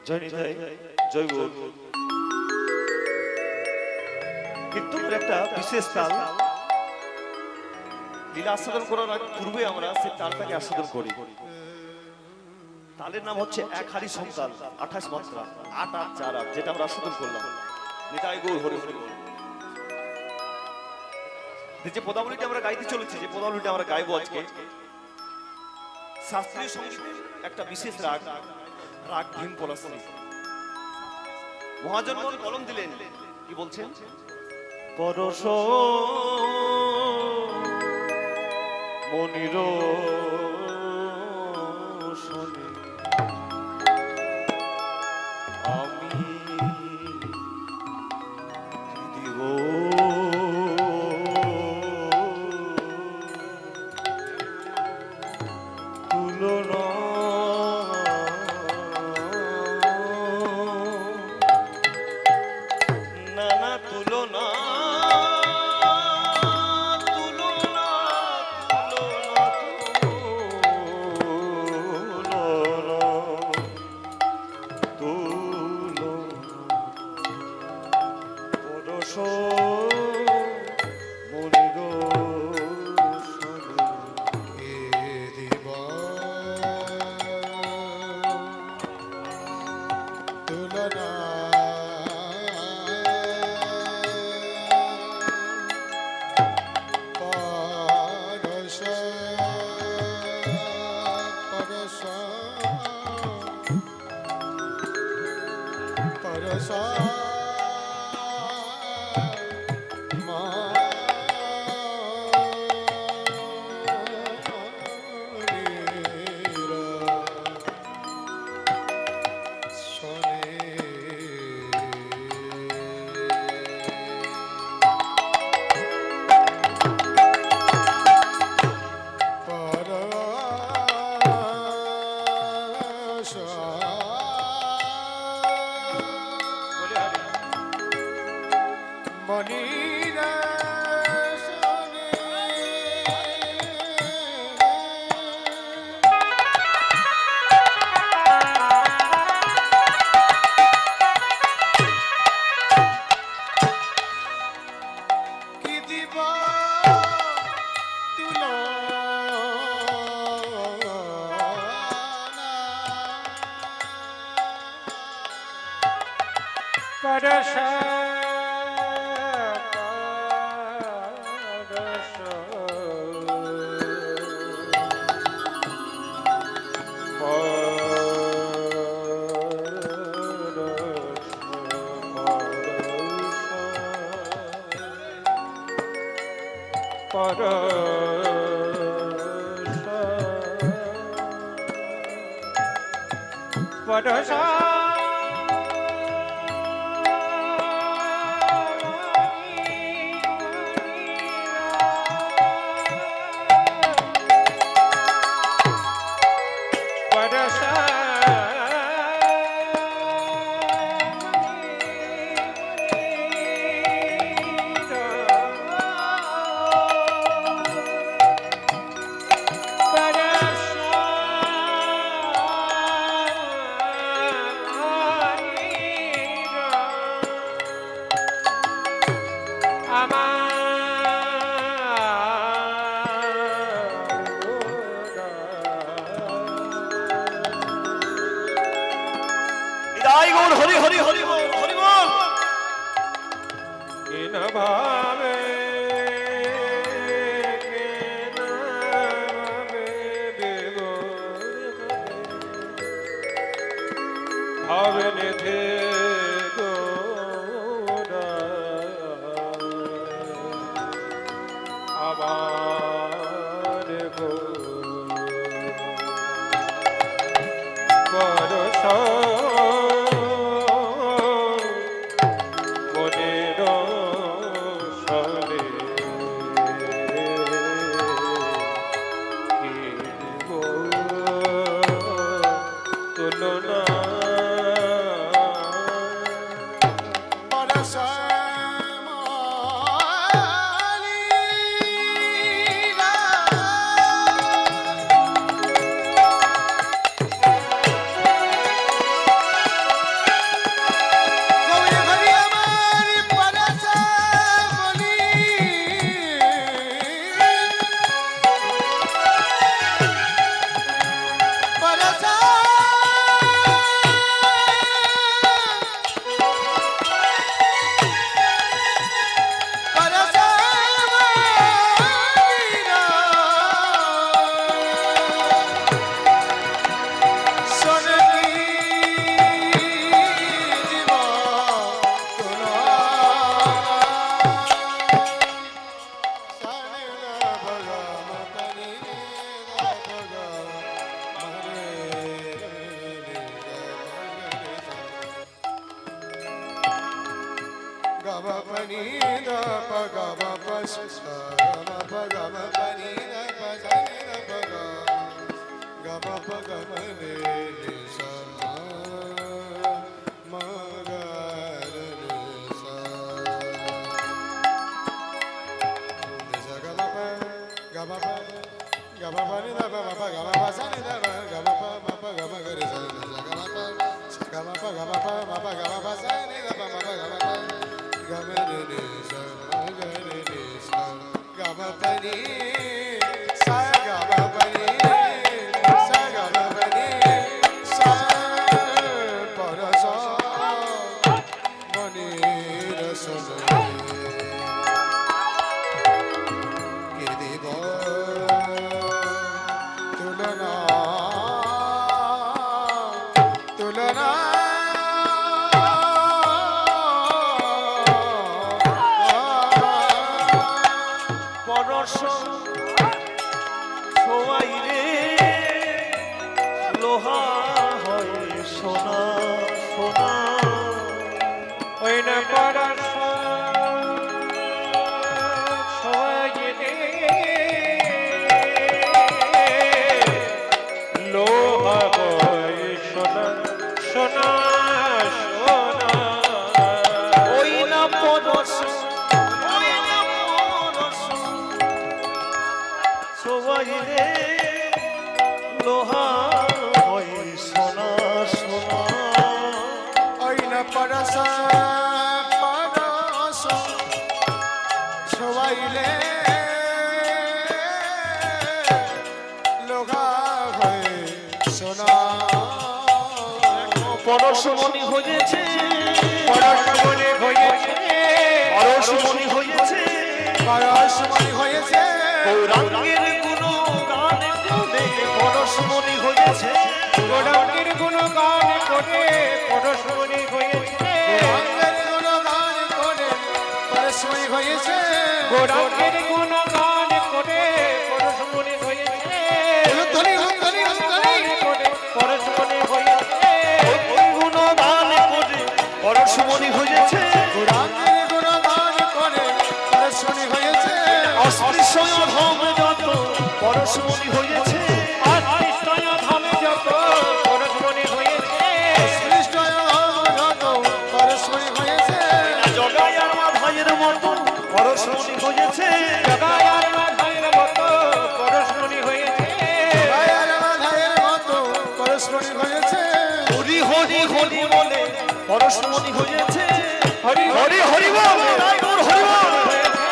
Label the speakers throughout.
Speaker 1: জয় নিতাই, জয় গুরু। কীর্তনের একটা বিশেষ তাল, লীলা আস্বাদন করার পূর্বে আমরা সেই তালটাকে আস্বাদন করি। তালের নাম হচ্ছে এক হারি সংতাল, 28 মাত্রা, 8 8 4 8, যেটা আমরা আস্বাদন করলাম। নিতাই গৌর হরি হরি বল। যে পদাবলীটা আমরা গাইতে চলেছি, যে পদাবলীটা আমরা গাইবো আজকে, শাস্ত্রীয় সঙ্গীতের একটা বিশেষ রাগ, রাগ ভীম পলাশী। মহাজনগণ কলম দিলেন, কি বলছেন? পরশ মনির শোনে আমি দিব তুলনা নানা তুলনা হরি হরি হরি বল, হরি বল। কিন ভাবে ভাবে নিধে আবার গো বরসা
Speaker 2: ma pa ni da pa ga ma pa sa ma pa ga ma pa ni da pa sa ni da pa ga ma pa ga ma ni sa ma ga re sa ni sa ga ma pa ni da pa ga ma pa sa ni da pa ga ma pa ga ma ga re sa ni sa ga ma pa ga ma pa ma pa ga ma pa sa ni da pa ma pa ga ma pa ga ma re sa ga re sa ga ma pa ni sa ga ma pa ni sa ga ma pa ni sa pa ra sa ma ni ra sa ke devo tulana tulana
Speaker 1: পরশ ছোঁয়াইলে লোহা হয় সোনা সোনা
Speaker 3: ওই না পরশ ছোঁয়াইলে লোহা হয় সোনা সোনা সোনা
Speaker 1: ওই না পরশ ওই না পরশ ছোঁয়াইলে লোহা হয় সোনা সোনা
Speaker 2: ওই না পরশা পরশ ছোঁয়াইলে লোহা হয়ে সোনা
Speaker 1: পরশমণি হয়েছে
Speaker 3: পরশমণি হয়েছে
Speaker 1: পরশমণি হয়েছে
Speaker 2: পরশমণি হয়েছে
Speaker 1: গৌরাঙ্গের গুণ গান করে পরশমণি হয়েছে
Speaker 3: গৌরাঙ্গের গুণগান করে পরশমণি হয়েছে
Speaker 2: গৌরাঙ্গের গুণগান করে পরশমণি হয়েছে
Speaker 3: গৌরাঙ্গের গুণগান করে পরশমণি হয়েছে
Speaker 2: ধ্বনি ধ্বনি ধ্বনি
Speaker 3: করে পরশমণি হয়েছে
Speaker 1: ওই গুণ গান করে পরশমণি হয়েছে
Speaker 2: গৌরাঙ্গের গুণগান করে পরশমণি হয়েছে
Speaker 1: অস্পৃশ্যয় ধম যত পরশমণি হয়েছে
Speaker 3: অস্পৃষ্টয় ধামে যত পরশমণি হয়েছে
Speaker 2: সৃষ্টয় যত পরশমণি হয়েছে
Speaker 1: জগায়ার মাধায়ের মতো পরশমণি হয়েছে
Speaker 3: জগায়ার মাধায়ের মতো পরশমণি হয়েছে
Speaker 2: গায়ের মাথায়ের মতো পরশমণি হয়েছে
Speaker 1: হরি হরি হরি বলে পরশমণি হয়েছে
Speaker 3: হরি
Speaker 1: হরি হরি বলে রায়গৌর হরি বল
Speaker 3: হয়েছে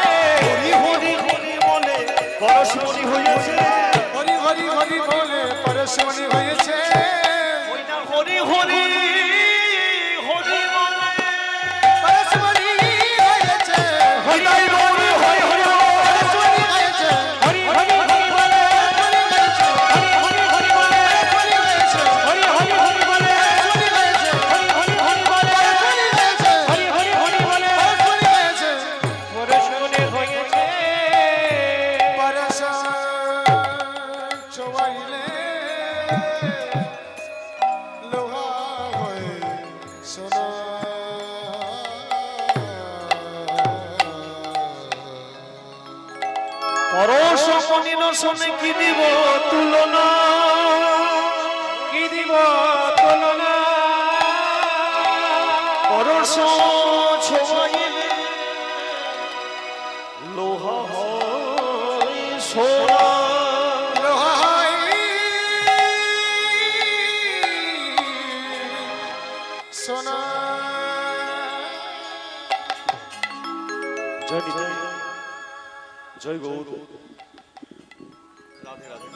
Speaker 1: হরি হরি হরি বলে পরশমণি হয়েছে
Speaker 2: হরি হরি হরি বলে পরশমণি হয়েছে
Speaker 1: ওই না হরি হরি হরি বলে
Speaker 2: পরশমণি হয়েছে
Speaker 1: ওই নাই গৌরী হরি হরি বল
Speaker 2: পরশমণি হয়েছে
Speaker 3: হরি হরি হরি বলে
Speaker 2: হরি হয়েছে
Speaker 3: হরি হরি হরি বলে
Speaker 2: হরি হয়েছে
Speaker 3: হরি হরি হরি বলে
Speaker 2: হরি হয়েছে
Speaker 3: হরি হরি হরি বলে
Speaker 2: হরি হয়েছে
Speaker 3: হরি হরি হরি বলে
Speaker 2: হরি হয়েছে
Speaker 3: পরশমণি হয়েছে
Speaker 2: পরশ ছোঁয়াইলে লোহা হয়ে সোনা
Speaker 1: পরশমণি নশনে কি দিব তুলনা
Speaker 3: কি দিব তুলনা
Speaker 1: পরশ ছোঁয়াইলে লোহা হয় সোনা
Speaker 2: লোহা হয় সোনা
Speaker 1: জয় নিতাই, জয় গৌর রাধে রাধে